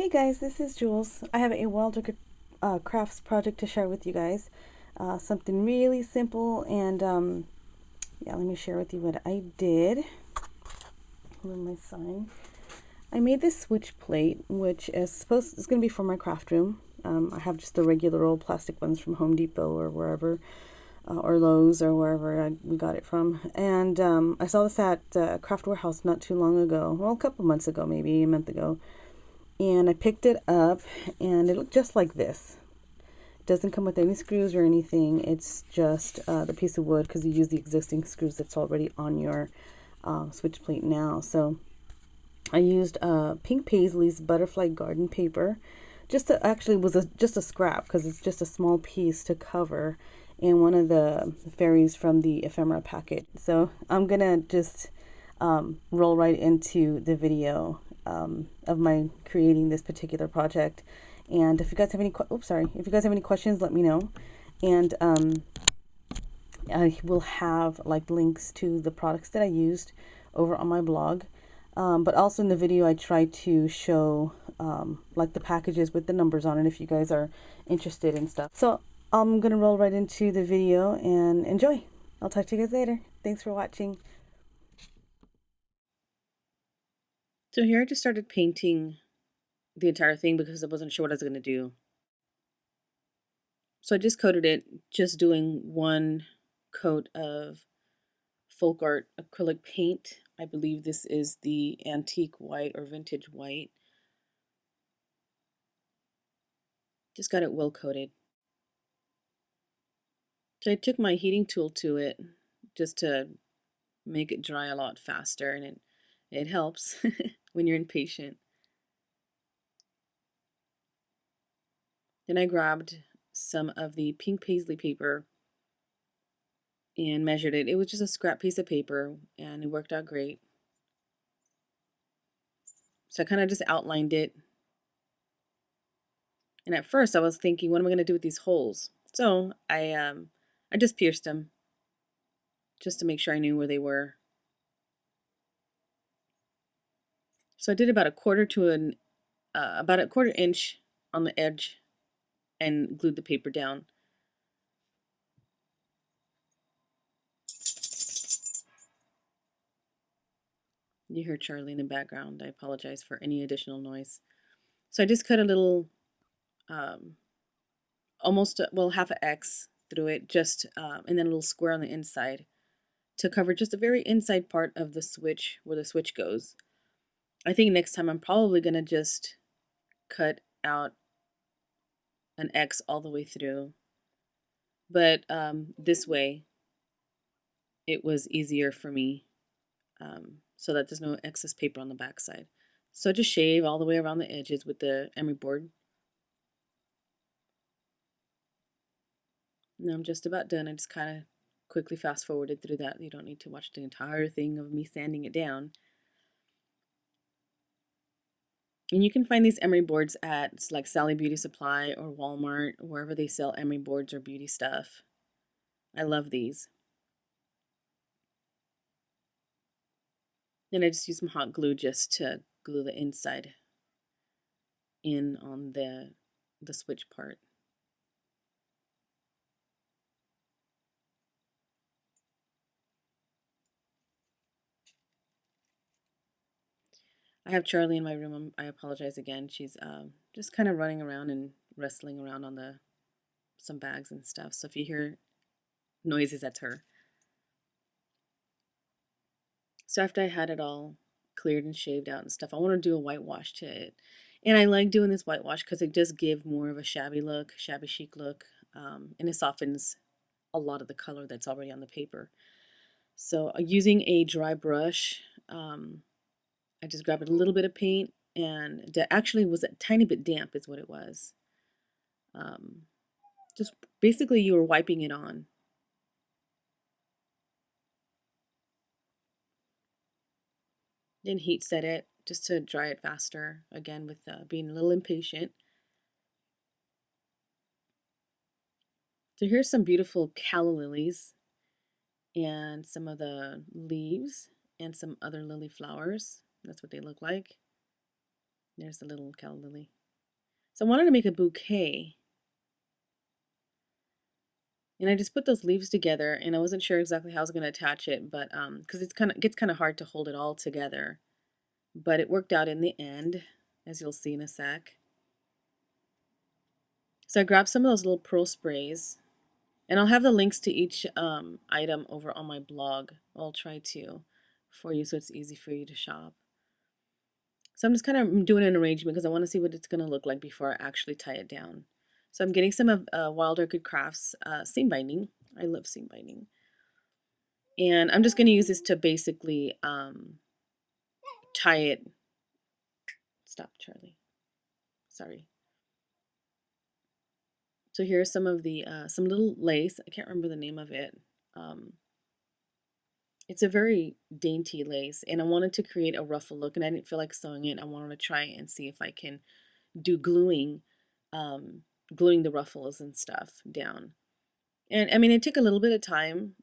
Hey guys, this is Jules. I have a Wilder crafts project to share with you guys. Something really simple and yeah, let me share with you what I did. Where's my sign? I made this switch plate, which is going to be for my craft room. I have just the regular old plastic ones from Home Depot or wherever, or Lowe's or wherever we got it from. And I saw this at Craft Warehouse not too long ago. Well, a couple months ago, maybe a month ago. And I picked it up and it looked just like this. It doesn't come with any screws or anything. It's just the piece of wood because you use the existing screws that's already on your switch plate now. So I used Pink Paisley's Butterfly Garden paper. Actually it was just a scrap because it's just a small piece to cover, and one of the fairies from the ephemera packet. So I'm gonna just roll right into the video of my creating this particular project. And if you guys have any if you guys have any questions, let me know. And I will have like links to the products that I used over on my blog. But also in the video, I try to show like the packages with the numbers on it if you guys are interested in stuff. So I'm gonna roll right into the video and enjoy. I'll talk to you guys later. Thanks for watching. So here I just started painting the entire thing because I wasn't sure what I was going to do. So I just coated it, just doing one coat of folk art acrylic paint. I believe this is the antique white or vintage white. Just got it well coated. So I took my heating tool to it just to make it dry a lot faster, and it helps when you're impatient. Then I grabbed some of the pink paisley paper and measured it. It was just a scrap piece of paper and it worked out great. So I kind of just outlined it. And at first I was thinking, what am I going to do with these holes? So I just pierced them just to make sure I knew where they were. So I did about a quarter inch on the edge and glued the paper down. You hear Charlie in the background. I apologize for any additional noise. So I just cut a little, half an X through it, and then a little square on the inside to cover just the very inside part of the switch where the switch goes. I think next time I'm probably going to just cut out an X all the way through. But this way, it was easier for me so that there's no excess paper on the back side. So just shave all the way around the edges with the emery board. Now I'm just about done. I just kind of quickly fast forwarded through that. You don't need to watch the entire thing of me sanding it down. And you can find these emery boards at like Sally Beauty Supply or Walmart, wherever they sell emery boards or beauty stuff. I love these. Then I just use some hot glue just to glue the inside in on the switch part. I have Charlie in my room. I apologize again. She's just kind of running around and wrestling around on some bags and stuff. So if you hear noises, that's her. So after I had it all cleared and shaved out and stuff, I want to do a whitewash to it. And I like doing this whitewash because it just gives more of a shabby chic look, and it softens a lot of the color that's already on the paper. So using a dry brush, I just grabbed a little bit of paint, and that actually was a tiny bit damp is what it was. Just basically you were wiping it on. Then heat set it just to dry it faster, again with being a little impatient. So here's some beautiful calla lilies and some of the leaves and some other lily flowers. That's what they look like. There's the little calla lily. So I wanted to make a bouquet, and I just put those leaves together, and I wasn't sure exactly how I was going to attach it, but because it's gets kind of hard to hold it all together, but it worked out in the end, as you'll see in a sec. So I grabbed some of those little pearl sprays, and I'll have the links to each item over on my blog. I'll try to for you so it's easy for you to shop. So I'm just kind of doing an arrangement because I want to see what it's going to look like before I actually tie it down. So I'm getting some of Wild Orchid Crafts seam binding. I love seam binding. And I'm just going to use this to basically tie it. Stop, Charlie. Sorry. So here's some of the, some little lace. I can't remember the name of it. Um, it's a very dainty lace, and I wanted to create a ruffle look, and I didn't feel like sewing it. I wanted to try and see if I can do um, gluing the ruffles and stuff down. And I mean, it took a little bit of time,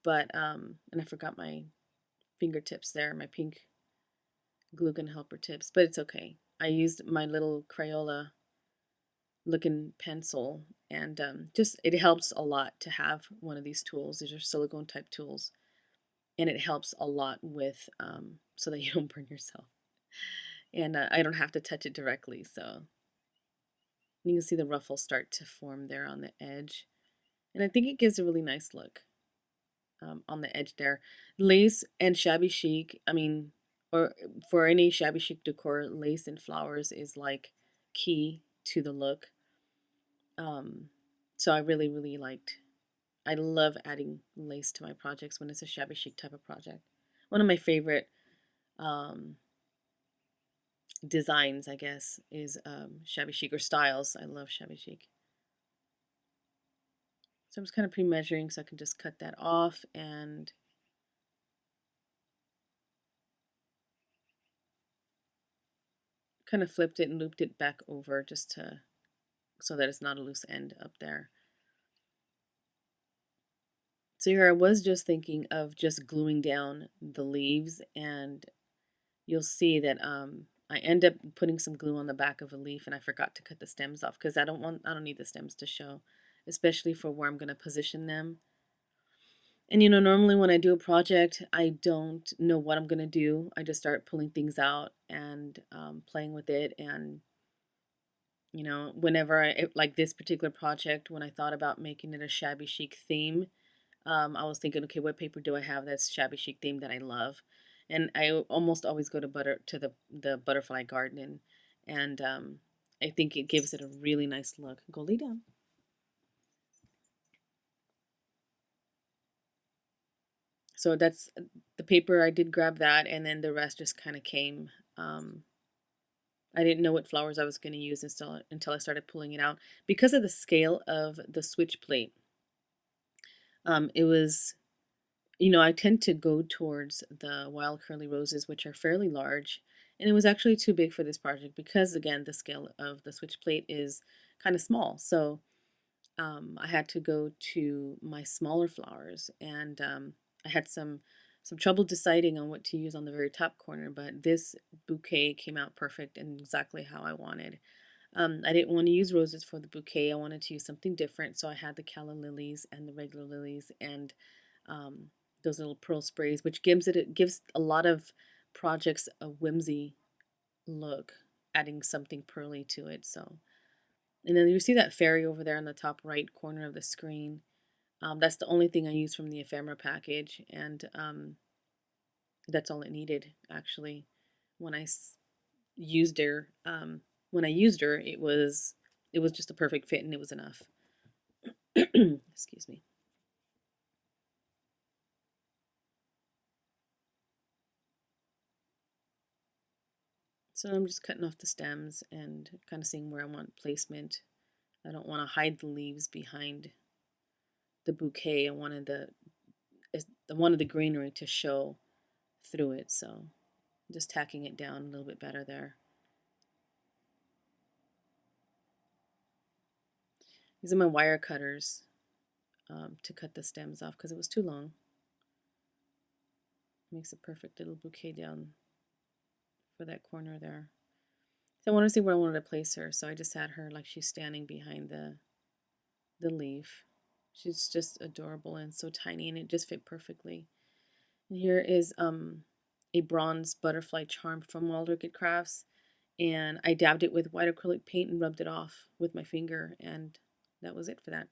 but and I forgot my fingertips there, my pink glue gun helper tips, but it's okay. I used my little Crayola looking pencil, and just it helps a lot to have one of these tools. These are silicone type tools, and it helps a lot with so that you don't burn yourself. And I don't have to touch it directly, so you can see the ruffles start to form there on the edge, and I think it gives a really nice look. On the edge there. Lace and shabby chic, I mean, or for any shabby chic decor, lace and flowers is like key to the look. Um, so I really, really liked, I love adding lace to my projects when it's a shabby chic type of project. One of my favorite um, designs, I guess, is shabby chic or styles. I love shabby chic. So I'm just kind of pre-measuring so I can just cut that off and kind of flipped it and looped it back over just to so that it's not a loose end up there. So here I was just thinking of just gluing down the leaves, and you'll see that I end up putting some glue on the back of a leaf, and I forgot to cut the stems off because I don't need the stems to show, especially for where I'm going to position them. And you know, normally when I do a project, I don't know what I'm going to do. I just start pulling things out and playing with it, and you know, whenever like this particular project, when I thought about making it a shabby chic theme, I was thinking, okay, what paper do I have that's shabby chic theme that I love? And I almost always go to the butterfly garden, and I think it gives it a really nice look. Go lay down. So that's the paper. I did grab that, and then the rest just kind of came. I didn't know what flowers I was going to use until I started pulling it out because of the scale of the switch plate. It was, you know, I tend to go towards the wild curly roses, which are fairly large. And it was actually too big for this project because, again, the scale of the switch plate is kind of small. So I had to go to my smaller flowers, and I had some trouble deciding on what to use on the very top corner. But this bouquet came out perfect and exactly how I wanted. I didn't want to use roses for the bouquet. I wanted to use something different, so I had the calla lilies and the regular lilies and um, those little pearl sprays, which gives a lot of projects a whimsy look, adding something pearly to it. So, and then you see that fairy over there in the top right corner of the screen. That's the only thing I used from the ephemera package, and that's all it needed actually. When I used her, when I used her, it was just a perfect fit, and it was enough. Excuse me. So I'm just cutting off the stems and kind of seeing where I want placement. I don't want to hide the leaves behind the bouquet. I wanted the greenery to show through it, so just tacking it down a little bit better there. These are my wire cutters to cut the stems off because it was too long. Makes a perfect little bouquet down for that corner there. So I wanted to see where I wanted to place her, so I just had her like she's standing behind the leaf. She's just adorable and so tiny, and it just fit perfectly. And here is a bronze butterfly charm from Wild Orchid Crafts, and I dabbed it with white acrylic paint and rubbed it off with my finger, and that was it for that.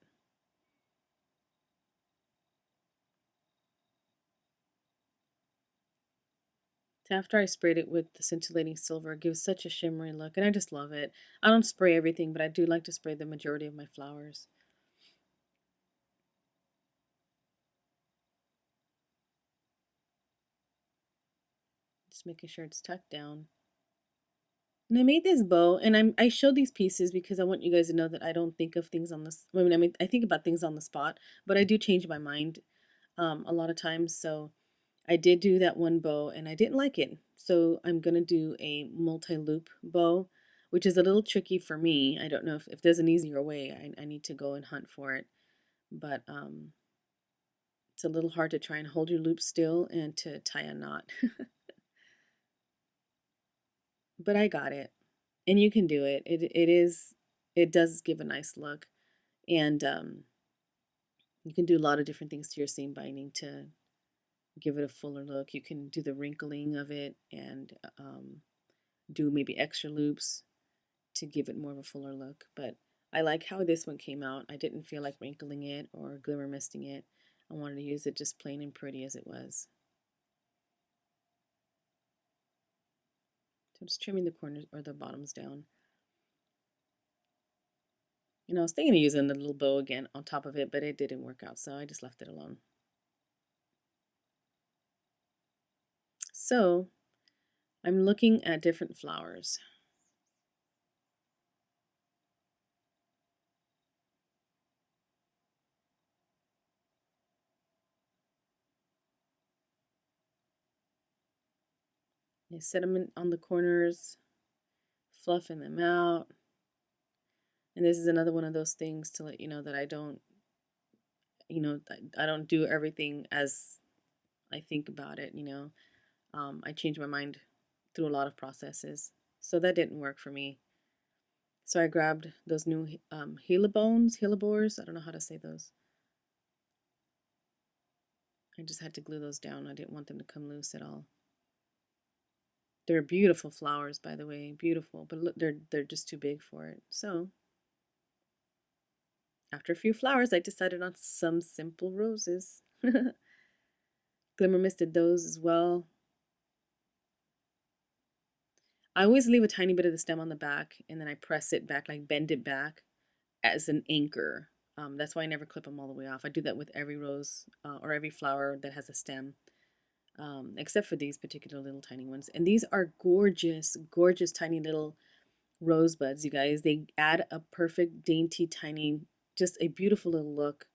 So after I sprayed it with the scintillating silver, it gives such a shimmery look, and I just love it. I don't spray everything, but I do like to spray the majority of my flowers. Just making sure it's tucked down. And I made this bow, and I showed these pieces because I want you guys to know that I don't think of things on this. I mean, I think about things on the spot, but I do change my mind a lot of times. So I did do that one bow, and I didn't like it. So I'm gonna do a multi-loop bow, which is a little tricky for me. I don't know if there's an easier way. I need to go and hunt for it, but it's a little hard to try and hold your loop still and to tie a knot. But I got it. And you can do it. It does give a nice look, and you can do a lot of different things to your seam binding to give it a fuller look. You can do the wrinkling of it and do maybe extra loops to give it more of a fuller look. But I like how this one came out. I didn't feel like wrinkling it or glimmer misting it. I wanted to use it just plain and pretty as it was. So I'm just trimming the corners or the bottoms down. I was thinking of using the little bow again on top of it, but it didn't work out, so I just left it alone. So I'm looking at different flowers. I set them on the corners, fluffing them out. And this is another one of those things to let you know that I don't do everything as I think about it. I change my mind through a lot of processes. So that didn't work for me. So I grabbed those new helibores. I don't know how to say those. I just had to glue those down. I didn't want them to come loose at all. They're beautiful flowers, by the way, beautiful, but look, they're just too big for it. So after a few flowers, I decided on some simple roses. Glimmer misted those as well. I always leave a tiny bit of the stem on the back, and then I press it back, like bend it back as an anchor. That's why I never clip them all the way off. I do that with every rose or every flower that has a stem, except for these particular little tiny ones. And these are gorgeous, gorgeous tiny little rosebuds, you guys. They add a perfect, dainty, tiny, just a beautiful little look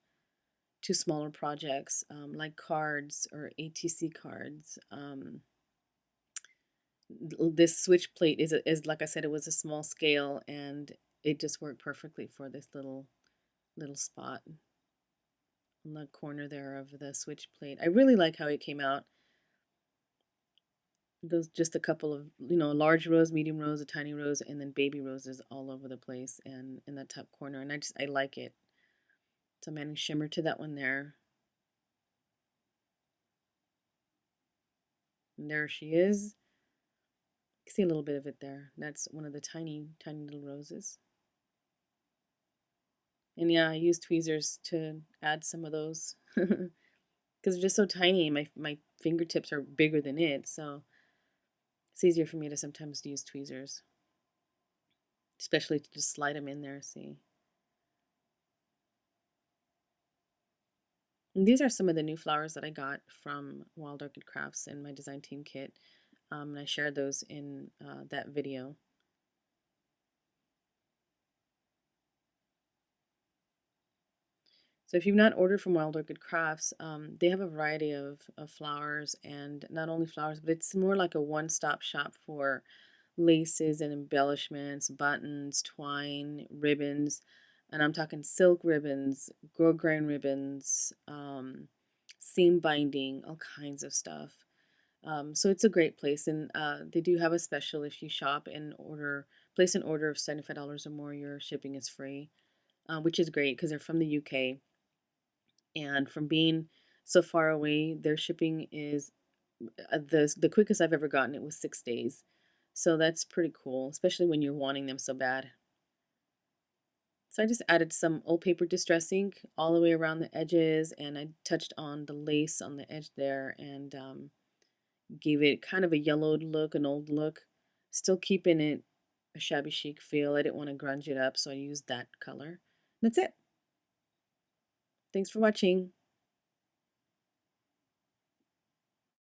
to smaller projects like cards or ATC cards. This switch plate is like I said, it was a small scale, and it just worked perfectly for this little spot on the corner there of the switch plate. I really like how it came out. Those just a couple of large rose, medium rose, a tiny rose, and then baby roses all over the place and in that top corner. And I like it. So I'm adding shimmer to that one there. And there she is. You can see a little bit of it there. That's one of the tiny, tiny little roses. And yeah, I use tweezers to add some of those because they're just so tiny. My fingertips are bigger than it, so it's easier for me to sometimes use tweezers, especially to just slide them in there. See, and these are some of the new flowers that I got from Wild Orchid Crafts in my design team kit, and I shared those in that video. So if you've not ordered from Wild Orchid Crafts, they have a variety of flowers, and not only flowers, but it's more like a one-stop shop for laces and embellishments, buttons, twine, ribbons, and I'm talking silk ribbons, grosgrain ribbons, seam binding, all kinds of stuff. So it's a great place, and they do have a special if you shop and order place an order of $75 or more, your shipping is free, which is great because they're from the UK. And from being so far away, their shipping is the quickest I've ever gotten it was 6 days. So that's pretty cool, especially when you're wanting them so bad. So I just added some old paper distress ink all the way around the edges, and I touched on the lace on the edge there, and gave it kind of a yellowed look, an old look, still keeping it a shabby chic feel. I didn't want to grunge it up, so I used that color. That's it. Thanks for watching.